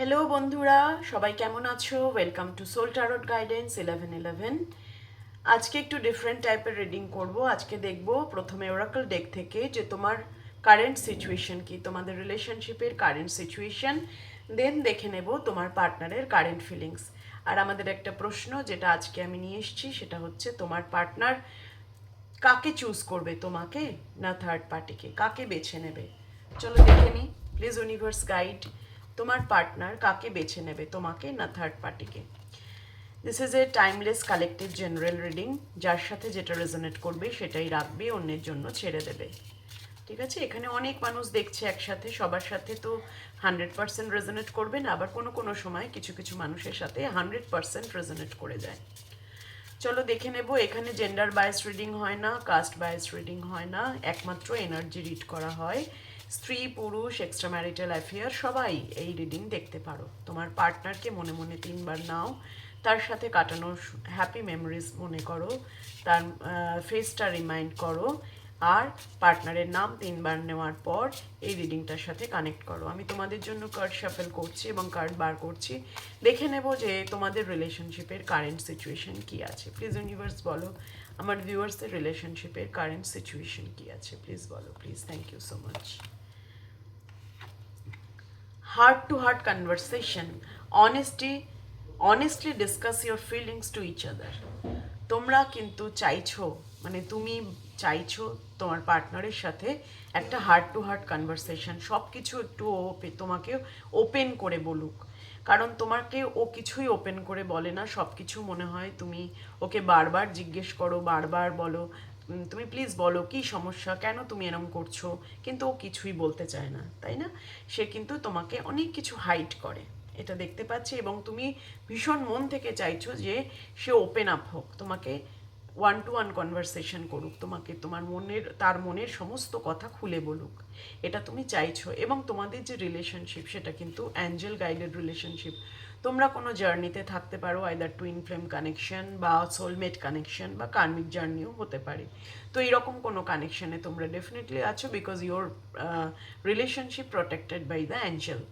Hello বন্ধুরা, সবাই কেমন আছো? Welcome to soul tarot guidance 1111। আজকে একটু ডিফারেন্ট টাইপের রিডিং করব। আজকে দেখব প্রথমে ওরাকল ডেক থেকে যে তোমার কারেন্ট সিচুয়েশন কি, তোমাদের রিলেশনশিপের কারেন্ট সিচুয়েশন। দেন দেখে নেব তোমার পার্টনারের কারেন্ট ফিলিংস। আর আমাদের একটা প্রশ্ন যেটা আজকে আমি নিয়ে এসেছি সেটা হচ্ছে তোমার পার্টনার কাকে চুজ করবে, তোমাকে না থার্ড পার্টিকে, কাকে বেছে নেবে? চলো দেখে নিই। প্লিজ ইউনিভার্স গাইড, তোমার পার্টনার কাকে বেছে নেবে, তোমাকে না থার্ড পার্টিকে? This is a timeless collective general reading. যার সাথে যেটা রেজোনেট করবে সেটাই রাখবে, অন্যের জন্য ছেড়ে দেবে। ঠিক আছে? এখানে অনেক মানুষ দেখছে একসাথে, সবার সাথে তো 100% রেজোনেট করবে না, আবার কোনো কোনো সময় কিছু কিছু মানুষের সাথে 100% রেজোনেট করে যায়। চলো দেখে নেব। এখানে জেন্ডার বায়াস রিডিং হয় না, কাস্ট বায়াস রিডিং হয় না, একমাত্র এনার্জি রিড করা হয়। স্ত্রী পুরুষ এক্সট্রা ম্যারিটাল অ্যাফেয়ার সবাই এই রিডিং দেখতে পারো। তোমার পার্টনারকে মনে মনে 3বার নাও, তার সাথে কাটানোর হ্যাপি মেমোরিজ মনে করো, তার ফেসটা রিমাইন্ড করো, আর পার্টনারের নাম 3বার নেওয়ার পর এই রিডিংটার সাথে কানেক্ট করো। আমি তোমাদের জন্য কার্ড শাফেল করছি এবং কার্ড বার করছি, দেখে নেব যে তোমাদের রিলেশনশিপের কারেন্ট সিচুয়েশন কি আছে। প্লিজ ইউনিভার্স বলো আমার ভিউয়ার্সদের রিলেশনশিপের কারেন্ট সিচুয়েশন কি আছে, প্লিজ বলো, please. Thank you so much. Heart to heart conversation, honestly discuss your feelings to each other. তোমরা কিন্তু চাইছো, মানে তুমি চাইছো তোমার পার্টনারের সাথে একটা হার্ট টু হার্ট কনভারসেশন, সব কিছু একটু তোমাকে ওপেন করে বলুক। কারণ তোমাকে ও কিছুই ওপেন করে বলে না, সব কিছু মনে হয় তুমি ওকে বারবার জিজ্ঞেস করো, বারবার বলো তুমি প্লিজ বলো কী সমস্যা, কেন তুমি এরম করছো, কিন্তু ও কিছুই বলতে চায় না, তাই না? সে কিন্তু তোমাকে অনেক কিছু হাইড করে, এটা দেখতে পাচ্ছি। এবং তুমি ভীষণ মন থেকে চাইছো যে সে ওপেন আপ হোক, তোমাকে ওয়ান টু ওয়ান কনভারসেশন করুক, তোমাকে তার মনের সমস্ত কথা খুলে বলুক, এটা তুমি চাইছো। এবং তোমাদের যে রিলেশনশিপ সেটা কিন্তু অ্যাঞ্জেল গাইডেড রিলেশনশিপ। তোমরা কোনো জার্নিতে থাকতে পারো, আইদার টুইন ফ্লেম কানেকশন বা সোলমেট কানেকশন বা কার্মিক জার্নিও হতে পারে। তো এইরকম কোনো কানেকশনে তোমরা ডেফিনেটলি আছো, because your relationship protected by the angel.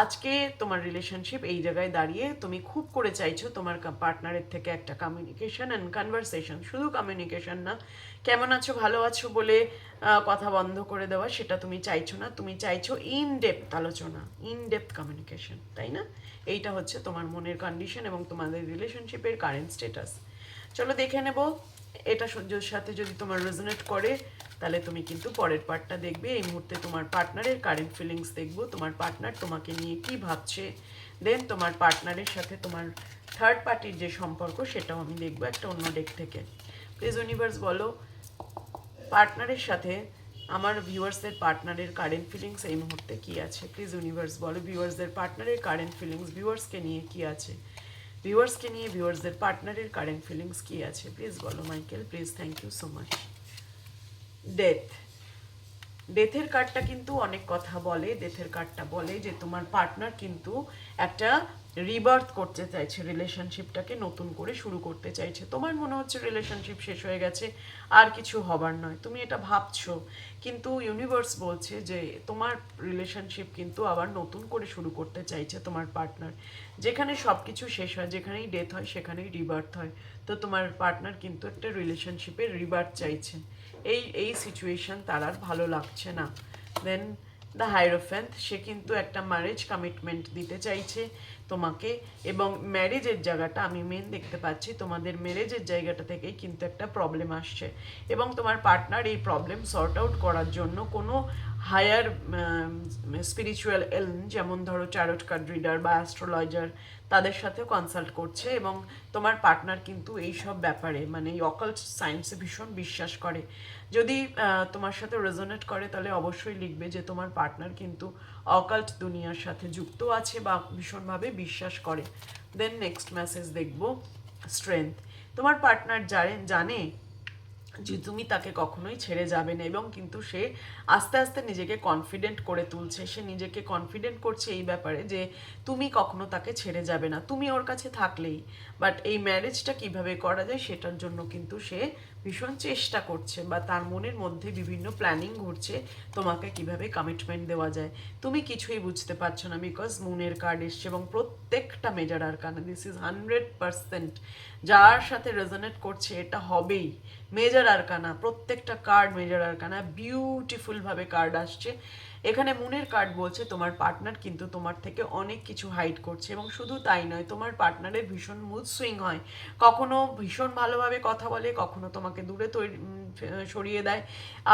আজকে তোমার রিলেশনশিপ এই জায়গায় দাঁড়িয়ে তুমি খুব করে চাইছো তোমার পার্টনারের থেকে একটা কমিউনিকেশন অ্যান্ড কনভারসেশন, শুধু কমিউনিকেশন না, কেমন আছো ভালো আছো বলে কথা বন্ধ করে দেওয়া, সেটা তুমি চাইছো না। তুমি চাইছো ইন ডেপথ আলোচনা, ইন ডেপথ কমিউনিকেশন, তাই না? এইটা হচ্ছে তোমার মনের কন্ডিশন এবং তোমাদের রিলেশনশিপের কারেন্ট স্টেটাস। চলো দেখে নেব। এটা সূর্যের সাথে যদি তোমার রেজোনেট করে তাহলে তুমি কিন্তু পরের পার্টটা দেখবে। এই মুহূর্তে তোমার পার্টনারের কারেন্ট ফিলিংস দেখবো, তোমার পার্টনার তোমাকে নিয়ে কি ভাবছে। দেন তোমার পার্টনারের সাথে তোমার থার্ড পার্টির যে সম্পর্ক সেটাও আমি দেখবো একটা অন্য ডেক থেকে। প্লিজ ইউনিভার্স বলো পার্টনারের সাথে আমার ভিউয়ার্সদের পার্টনারের কারেন্ট ফিলিংস এই মুহূর্তে কি আছে। প্লিজ ইউনিভার্স বলো ভিউয়ার্সদের পার্টনারের কারেন্ট ফিলিংস ভিউয়ার্সকে নিয়ে কি আছে, ভিউয়ার্সকে নিয়ে ভিউয়ার্সদের পার্টনারের কারেন্ট ফিলিংস কি আছে, প্লিজ বলো Michael, please. Thank you so much. Death, ডেথের কার্ডটা কিন্তু অনেক কথা বলে। ডেথের কার্ডটা বলে যে তোমার পার্টনার কিন্তু একটা রিবার্থ করতে চাইছে, রিলেশনশিপটাকে নতুন করে শুরু করতে চাইছে। তোমার মনে হচ্ছে রিলেশনশিপ শেষ হয়ে গেছে, আর কিছু হবার নয়, তুমি এটা ভাবছো, কিন্তু ইউনিভার্স বলছে যে তোমার রিলেশনশিপ কিন্তু আবার নতুন করে শুরু করতে চাইছে তোমার পার্টনার। যেখানে সব কিছু শেষ হয়, যেখানেই ডেথ হয় সেখানেই রিবার্থ হয়। তো তোমার পার্টনার কিন্তু একটা রিলেশনশিপের রিবার্থ চাইছে। এই সিচুয়েশন তার আর ভালো লাগছে না। দেন দ্য হাইরোফ্যান্ট, সে কিন্তু একটা ম্যারেজ কমিটমেন্ট দিতে চাইছে তোমাকে। এবং ম্যারেজের জায়গাটা আমি মেন দেখতে পাচ্ছি, তোমাদের ম্যারেজের জায়গাটা থেকেই কিন্তু একটা প্রবলেম আসছে। এবং তোমার পার্টনার এই প্রবলেম সর্ট আউট করার জন্য কোনো হায়ার স্পিরিচুয়াল এলম, যেমন ধরো ট্যারট কার্ড রিডার বা অ্যাস্ট্রোলজার, তাদের সাথেও কনসাল্ট করছে। এবং তোমার পার্টনার কিন্তু এই সব ব্যাপারে, মানে এই অকাল্ট সায়েন্সে ভীষণ বিশ্বাস করে। যদি তোমার সাথে রেজোনেট করে তাহলে অবশ্যই লিখবে যে তোমার পার্টনার কিন্তু অকাল্ট দুনিয়ার সাথে যুক্ত আছে বা ভীষণভাবে বিশ্বাস করে। দেন নেক্সট মেসেজ দেখব স্ট্রেংথ। তোমার পার্টনার জানে যে তুমি তাকে কখনোই ছেড়ে যাবে না, এবং কিন্তু সে আস্তে আস্তে নিজেকে কনফিডেন্ট করে তুলছে। সে নিজেকে কনফিডেন্ট করছে এই ব্যাপারে যে তুমি কখনো তাকে ছেড়ে যাবে না, তুমি ওর কাছে থাকলেই। বাট এই ম্যারেজটা কিভাবে করা যায় সেটার জন্য কিন্তু সে ভীষণ চেষ্টা করছে বা তার মনের মধ্যে বিভিন্ন প্ল্যানিং ঘুরছে তোমাকে কিভাবে কমিটমেন্ট দেওয়া যায়। তুমি কিছুই বুঝতে পারছো না, বিকজ মুনের কার্ড এসছে এবং প্রত্যেকটা মেজর আরকানা, দিস ইজ 100%, যার সাথে রেজোনেট করছে এটা হবেই মেজর আরকানা। প্রত্যেকটা কার্ড মেজর আরকানা, বিউটিফুল ভাবে কার্ড আসছে। এখানে মুনের কার্ড বলছে তোমার পার্টনার কিন্তু তোমার থেকে অনেক কিছু হাইড করছে, এবং শুধু তাই নয়, তোমার পার্টনারের ভীষণ মুড সুইং হয়, কখনো ভীষণ ভালোভাবে কথা বলে, কখনো তোমাকে দূরে সরিয়ে দেয়।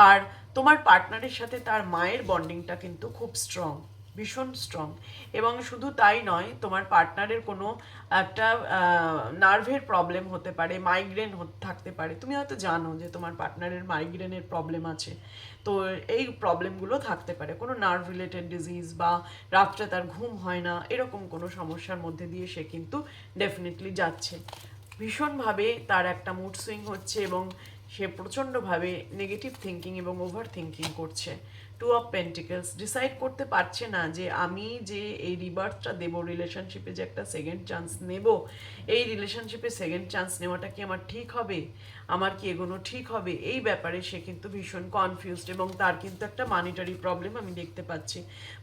আর তোমার পার্টনারের সাথে তার মায়ের বন্ডিংটা কিন্তু খুব স্ট্রং, ভীষণ স্ট্রং। এবং শুধু তাই নয়, তোমার পার্টনারের কোনো একটা নার্ভের প্রবলেম হতে পারে, মাইগ্রেন থাকতে পারে। তুমি হয়তো জানো যে তোমার পার্টনারের মাইগ্রেনের প্রবলেম আছে, তো এই প্রবলেমগুলো থাকতে পারে, কোনো নার্ভ রিলেটেড ডিজিজ বা রাত্রে তার ঘুম হয় না, এরকম কোনো সমস্যার মধ্যে দিয়ে সে কিন্তু ডেফিনেটলি যাচ্ছে। ভীষণভাবে তার একটা মুড সুইং হচ্ছে এবং সে প্রচণ্ডভাবে নেগেটিভ থিঙ্কিং এবং ওভার থিঙ্কিং করছে। টু অফ পেন্টিকেলস, ডিসাইড করতে পারছে না যে আমি যে এই রিবার্থটা দেবো রিলেশনশিপে, যে একটা সেকেন্ড চান্স নেব, এই রিলেশনশিপে সেকেন্ড চান্স নেওয়াটা কি আমার ঠিক হবে, আমার কি এগোনো ঠিক হবে, এই ব্যাপারে সে কিন্তু ভীষণ কনফিউজড। এবং তার কিন্তু একটা মানিটারি প্রবলেম আমি দেখতে পাচ্ছি।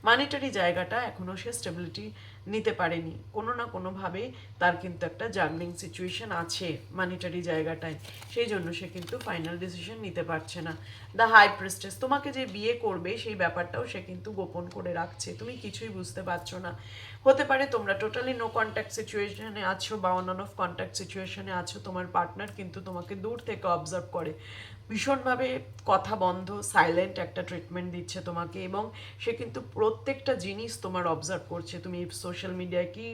মানিটারি জায়গাটা এখনও সে স্টেবিলিটি নিতে পারেনি, কোনো না কোনোভাবে তার কিন্তু একটা জাগলিং সিচুয়েশন আছে মানিটারি জায়গাটায়, সেই জন্য সে কিন্তু ফাইনাল ডিসিশন নিতে পারছে না। দ্য হাই প্রিস্টেস, তোমাকে যে বিয়ে করবে সেই ব্যাপারটাও সে কিন্তু গোপন করে রাখছে, তুমি কিছুই বুঝতে পারছো না। হতে পারে তোমরা টোটালি নো কন্ট্যাক্ট সিচুয়েশনে আছো বা অন অফ কন্ট্যাক্ট সিচুয়েশনে আছো, তোমার পার্টনার কিন্তু তোমাকে দূর থেকে অবজার্ভ করে, ভীষণভাবে কথা বন্ধ, সাইলেন্ট একটা ট্রিটমেন্ট দিচ্ছে তোমাকে, এবং সে কিন্তু প্রত্যেকটা জিনিস তোমার অবজার্ভ করছে। তুমি সোশ্যাল মিডিয়ায় কি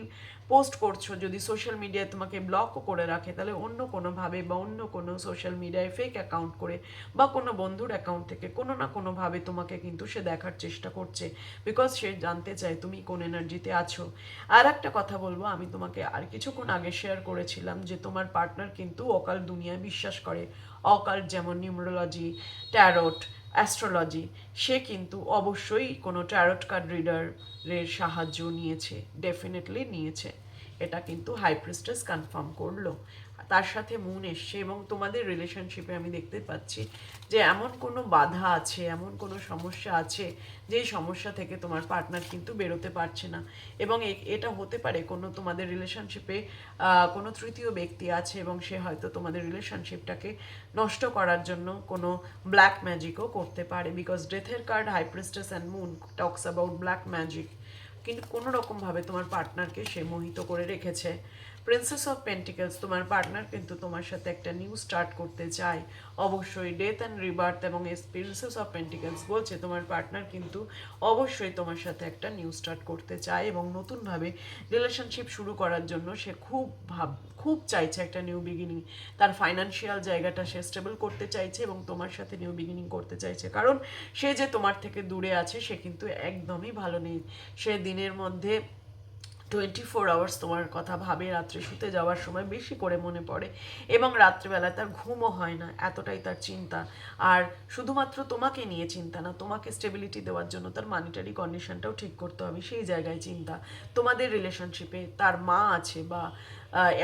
পোস্ট করছো, যদি সোশ্যাল মিডিয়ায় তোমাকে ব্লকও করে রাখে, তাহলে অন্য কোনোভাবে বা অন্য কোনো সোশ্যাল মিডিয়ায় ফেক অ্যাকাউন্ট করে বা কোনো বন্ধুর অ্যাকাউন্ট থেকে কোনো না কোনোভাবে তোমাকে কিন্তু সে দেখার চেষ্টা করছে, বিকজ সে জানতে চায় তুমি কোন এনার্জিতে আছো। আর একটা কথা বলবো, আমি তোমাকে আর কিছুক্ষণ আগে শেয়ার করেছিলাম যে তোমার পার্টনার কিন্তু অকাল দুনিয়ায় বিশ্বাস করে, অকাল্ট যেমন নিউমেরোলজি, ট্যারোট, অ্যাস্ট্রোলজি, সে কিন্তু অবশ্যই কোনো ট্যারোট কার্ড রিডারের সাহায্য নিয়েছে, ডেফিনেটলি নিয়েছে, এটা কিন্তু হাই প্রিস্টেস কনফার্ম করলো। তার সাথে মুন এসছে এবং তোমাদের রিলেশনশিপে আমি দেখতে পাচ্ছি যে এমন কোনো বাধা আছে, এমন কোনো সমস্যা আছে, যেই সমস্যা থেকে তোমার পার্টনার কিন্তু বেরোতে পারছে না। এবং এটা হতে পারে কোনো তোমাদের রিলেশনশিপে কোনো তৃতীয় ব্যক্তি আছে এবং সে হয়তো তোমাদের রিলেশনশিপটাকে নষ্ট করার জন্য কোনো ব্ল্যাক ম্যাজিকও করতে পারে, বিকজ ডেথের card, high priestess and moon talks about black magic. কিন্তু কোনো রকমভাবে তোমার পার্টনারকে সে মোহিত করে রেখেছে। প্রিন্সেস অফ পেন্টিকেলস, তোমার পার্টনার কিন্তু তোমার সাথে একটা নিউ স্টার্ট করতে চায়, অবশ্যই ডেথ অ্যান্ড রিবার্থ এবং প্রিন্সেস অফ পেন্টিকেলস বলছে তোমার পার্টনার কিন্তু অবশ্যই তোমার সাথে একটা নিউ স্টার্ট করতে চায় এবং নতুনভাবে রিলেশনশিপ শুরু করার জন্য সে খুব চাইছে একটা নিউ বিগিনিং। তার ফাইন্যান্সিয়াল জায়গাটা সে স্টেবল করতে চাইছে এবং তোমার সাথে নিউ বিগিনিং করতে চাইছে, কারণ সে যে তোমার থেকে দূরে আছে সে কিন্তু একদমই ভালো নেই। সে দিনের মধ্যে 24 আওয়ার্স তোমার কথা ভাবে, রাত্রে শুতে যাওয়ার সময় বেশি করে মনে পড়ে এবং রাত্রেবেলা তার ঘুমও হয় না, এতটাই তার চিন্তা। আর শুধুমাত্র তোমাকে নিয়ে চিন্তা না, তোমাকে স্টেবিলিটি দেওয়ার জন্য তার মানিটারি কন্ডিশনটাও ঠিক করতে হবে, সেই জায়গায় চিন্তা। তোমাদের রিলেশনশিপে তার মা আছে বা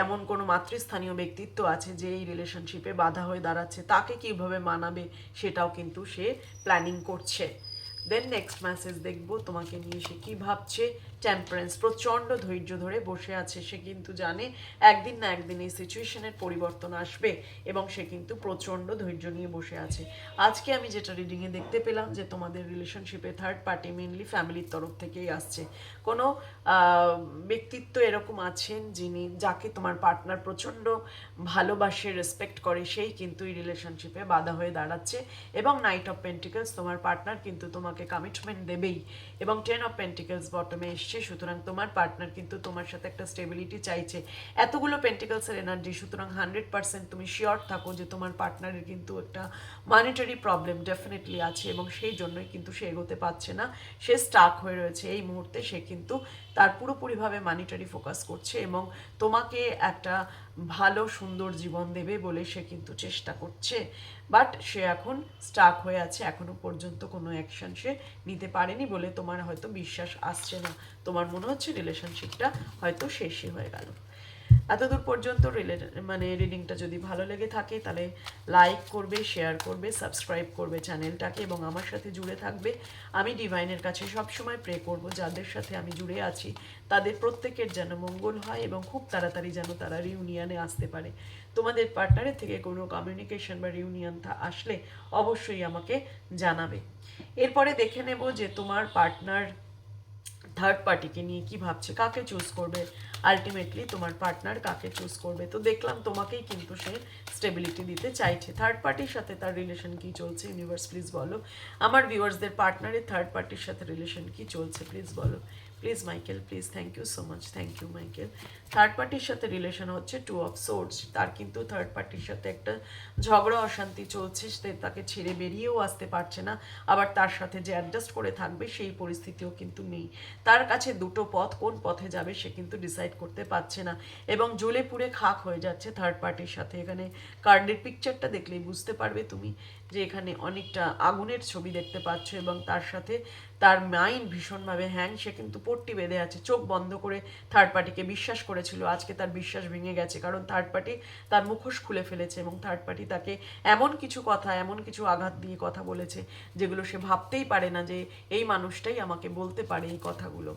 এমন কোনো মাতৃস্থানীয় ব্যক্তিত্ব আছে যে এই রিলেশনশিপে বাধা হয়ে দাঁড়াচ্ছে, তাকে কীভাবে মানাবে সেটাও কিন্তু সে প্ল্যানিং করছে। দেন নেক্সট মেসেজ দেখবো তোমাকে নিয়ে সে কী ভাবছে। টেম্পারেন্স, প্রচণ্ড ধৈর্য ধরে বসে আছে, সে কিন্তু জানে একদিন না একদিন এই সিচুয়েশনের পরিবর্তন আসবে এবং সে কিন্তু প্রচণ্ড ধৈর্য নিয়ে বসে আছে। আজকে আমি যেটা রিডিংয়ে দেখতে পেলাম যে তোমাদের রিলেশনশিপে থার্ড পার্টি, মেনলি ফ্যামিলির তরফ থেকেই আসছে, কোনো ব্যক্তিত্ব এরকম আছেন যিনি, যাকে তোমার পার্টনার প্রচণ্ড ভালোবাসে, রেসপেক্ট করে, সেই কিন্তু এই রিলেশনশিপে বাধা হয়ে দাঁড়াচ্ছে। এবং নাইট অফ পেন্টিকেলস, তোমার পার্টনার কিন্তু তোমাকে কমিটমেন্ট দেবেই এবং 10 অফ পেন্টিকেলস বটমে এসছে, সুতরাং তোমার পার্টনার কিন্তু তোমার সাথে একটা স্টেবিলিটি চাইছে। এতগুলো পেন্টিকেলসের এনার্জি, সুতরাং 100% তুমি শিওর থাকো যে তোমার পার্টনারের কিন্তু একটা মানিটারি প্রবলেম ডেফিনেটলি আছে এবং সেই জন্যই কিন্তু সে এগোতে পারছে না, সে স্টাক হয়ে রয়েছে এই মুহূর্তে। সে কিন্তু তার পুরোপুরিভাবে মানিটারি ফোকাস করছে এবং তোমাকে একটা ভালো সুন্দর জীবন দেবে বলে সে কিন্তু চেষ্টা করছে, বাট সে এখন স্টাক হয়ে আছে, এখনো পর্যন্ত কোনো অ্যাকশন সে নিতে পারেনি বলে তোমার হয়তো বিশ্বাস আসছে না, তোমার মনে হচ্ছে রিলেশনশিপটা হয়তো শেষই হয়ে গেল। এতদূর পর্যন্ত মানে রিডিংটা যদি ভালো লেগে থাকে তাহলে লাইক করবে, শেয়ার করবে, সাবস্ক্রাইব করবে চ্যানেলটাকে এবং আমার সাথে জুড়ে থাকবে। আমি ডিভাইনের কাছে সবসময় প্রে করব যাদের সাথে আমি জুড়ে আছি তাদের প্রত্যেকের যেন মঙ্গল হয় এবং খুব তাড়াতাড়ি যেন তারা রিউনিয়নে আসতে পারে। তোমাদের পার্টনারের থেকে কোনো কমিউনিকেশন বা রিউনিয়ন আসলে অবশ্যই আমাকে জানাবে। এরপরে দেখে নেব যে তোমার পার্টনার থার্ড পার্টিকে নিয়ে কি ভাবছে, কাকে চুজ করবে, আলটিমেটলি তোমার পার্টনার কাকে চুজ করবে। তো দেখলাম তোমাকেই কিন্তু সে স্টেবিলিটি দিতে চাইছে। থার্ড পার্টির সাথে তার রিলেশন কি চলছে, ইউনিভার্স প্লিজ বলো। আমার ভিউয়ার্সদের পার্টনারের থার্ড পার্টির সাথে রিলেশন কি চলছে প্লিজ বলো। Please Michael, please, thank you so much, thank you Michael. Third পার্টির সাথে রিলেশন হচ্ছে 2 অফ সোর্ডস। তার কিন্তু থার্ড পার্টির সাথে একটা ঝগড়া অশান্তি চলছে, সে তাকে ছেড়ে বেরিয়েও আসতে পারছে না, আবার তার সাথে যে অ্যাডজাস্ট করে থাকবে সেই পরিস্থিতিও কিন্তু নেই। তার কাছে দুটো পথ, কোন পথে যাবে সে কিন্তু ডিসাইড করতে পারছে না এবং জ্বলে পুড়ে খাক হয়ে যাচ্ছে থার্ড পার্টির সাথে। এখানে কার্ডের পিকচারটা দেখলেই বুঝতে পারবে তুমি যে এখানে অনেকটা আগুনের ছবি দেখতে পাচ্ছ এবং তার সাথে তার মাইন্ড ভীষণভাবে হ্যাং। সে কিন্তু পট্টি বেঁধে আছে, চোখ বন্ধ করে থার্ড পার্টিকে বিশ্বাস করেছিল, আজকে তার বিশ্বাস ভেঙে গেছে কারণ থার্ড পার্টি তার মুখোশ খুলে ফেলেছে এবং থার্ড পার্টি তাকে এমন কিছু কথা, এমন কিছু আঘাত দিয়ে কথা বলেছে যেগুলো সে ভাবতেই পারে না যে এই মানুষটাই আমাকে বলতে পারে এই কথাগুলো।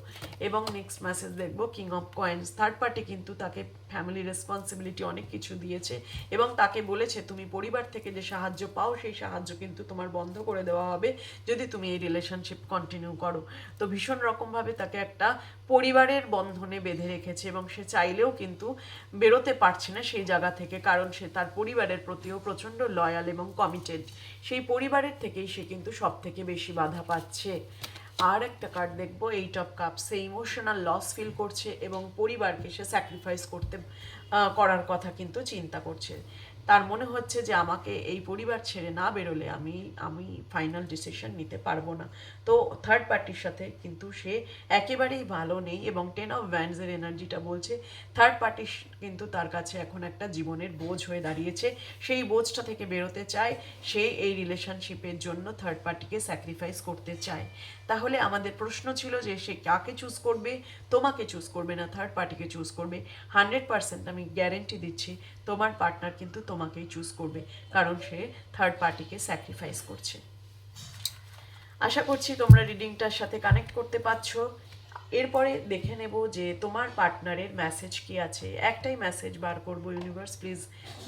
এবং নেক্সট মেসেজ দেখব, king of coins. Third party কিন্তু তাকে ফ্যামিলি রেসপন্সিবিলিটি অনেক কিছু দিয়েছে এবং তাকে বলেছে তুমি পরিবার থেকে যে সাহায্য পাও সেই সাহায্য কিন্তু তোমার বন্ধ করে দেওয়া হবে যদি তুমি এই রিলেশনশিপ কন্টিনিউ করো। তো ভীষণ রকমভাবে তাকে একটা পরিবারের বন্ধনে বেঁধে রেখেছে এবং সে চাইলেও কিন্তু বেরোতে পারছে না সেই জায়গা থেকে, কারণ সে তার পরিবারের প্রতিও প্রচণ্ড লয়াল এবং কমিটেড। সেই পরিবারের থেকেই সে কিন্তু সব থেকে বেশি বাধা পাচ্ছে। আর একটা কার্ড দেখবো, 8 অফ কাপ। সে ইমোশনাল লস ফিল করছে এবং পরিবারকে সে স্যাক্রিফাইস করার কথা কিন্তু চিন্তা করছে। তার মনে হচ্ছে যে আমাকে এই পরিবার ছেড়ে না বেরোলে আমি ফাইনাল ডিসিশন নিতে পারবো না। তো থার্ড পার্টির সাথে কিন্তু সে একেবারেই ভালো নেই এবং 10 অফ ভ্যান্ডসের এনার্জিটা বলছে থার্ড পার্টি কিন্তু তার কাছে এখন একটা জীবনের বোঝ হয়ে দাঁড়িয়েছে। সেই বোঝটা থেকে বেরোতে চায়, সে এই রিলেশনশিপের জন্য থার্ড পার্টিকে স্যাক্রিফাইস করতে চায়। তাহলে আমাদের প্রশ্ন ছিল যে সে কাকে চুজ করবে, তোমাকে চুজ করবে না থার্ড পার্টিকে চুজ করবে। 100% আমি গ্যারেন্টি দিচ্ছি তোমার পার্টনার কিন্তু তোমাকেই চুজ করবে, কারণ সে থার্ড পার্টিকে স্যাক্রিফাইস করছে। আশা করছি তোমরা রিডিংটার সাথে কানেক্ট করতে পারছো। এরপরে দেখে নেব যে তোমার পার্টনারের মেসেজ কি আছে। একটাই মেসেজ বার করবো, ইউনিভার্স প্লিজ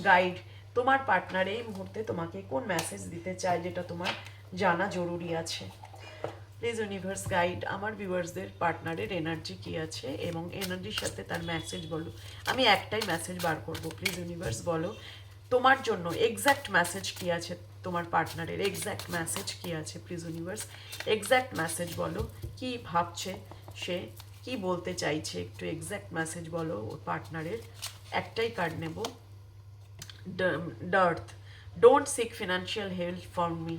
গাইড। তোমার পার্টনার এই মুহূর্তে তোমাকে কোন মেসেজ দিতে চায় যেটা তোমার জানা জরুরি আছে। প্লিজ ইউনিভার্স গাইড আমার ভিউয়ার্সদের পার্টনারের এনার্জি কি আছে এবং এনার্জির সাথে তার মেসেজ বলো। আমি একটাই মেসেজ বার করবো, প্লিজ ইউনিভার্স বলো তোমার জন্য এক্স্যাক্ট মেসেজ কি আছে, তোমার পার্টনারের এক্স্যাক্ট মেসেজ কি আছে। প্লিজ ইউনিভার্স এক্স্যাক্ট মেসেজ বলো, কি ভাবছে সে, কি বলতে চাইছে, একটু এক্স্যাক্ট মেসেজ বলো ওর পার্টনারের। একটাই কার্ড নেব, ডার্থ। Don't seek financial help for me.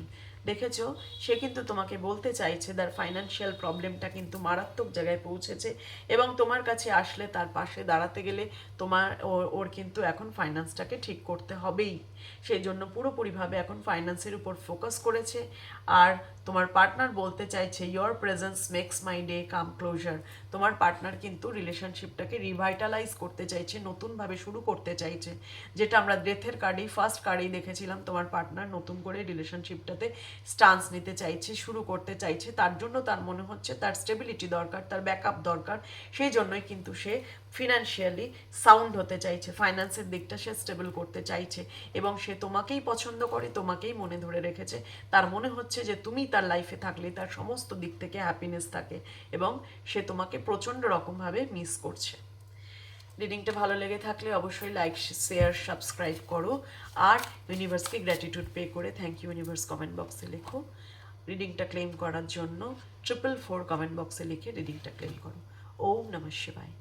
দেখেছো সে কিন্তু তোমাকে বলতে চাইছে তার ফাইন্যান্সিয়াল প্রবলেমটা কিন্তু মারাত্মক জায়গায় পৌঁছেছে এবং তোমার কাছে আসলে তার পাশে দাঁড়াতে গেলে ওর কিন্তু এখন ফাইন্যান্সটাকে ঠিক করতে হবেই। সেই জন্য পুরোপুরিভাবে এখন ফাইন্যান্সের উপর ফোকাস করেছে। আর তোমার পার্টনার বলতে চাইছে your presence makes my day come closer. তোমার পার্টনার কিন্তু রিলেশনশিপটাকে রিভাইটালাইজ করতে চাইছে, নতুনভাবে শুরু করতে চাইছে, যেটা আমরা ডেথের কার্ডেই ফার্স্ট কার্ডেই দেখেছিলাম। তোমার পার্টনার নতুন করে রিলেশনশিপটাতে স্টান্স নিতে চাইছে, শুরু করতে চাইছে। তার জন্য তার মনে হচ্ছে তার স্টেবিলিটি দরকার, তার ব্যাকআপ দরকার। সেই জন্যই কিন্তু সে ফিনান্সিয়ালি সাউন্ড হতে চাইছে, ফাইন্যান্সের দিকটা সে স্টেবল করতে চাইছে এবং সে তোমাকেই পছন্দ করে, তোমাকেই মনে ধরে রেখেছে। তার মনে হচ্ছে যে তুমি তার লাইফে থাকলে তার সমস্ত দিক থেকে হ্যাপিনেস থাকে এবং সে তোমাকে প্রচণ্ড রকমভাবে মিস করছে। রিডিংটা ভালো লেগে থাকলে অবশ্যই লাইক, শেয়ার, সাবস্ক্রাইব করো আর ইউনিভার্সকে গ্র্যাটিটিউড পে করে থ্যাংক ইউ ইউনিভার্স কমেন্ট বক্সে লেখো। রিডিংটা ক্লেম করার জন্য 444 কমেন্ট বক্সে লিখে রিডিংটা ক্লেম করো। ওম নমঃ শিবায়।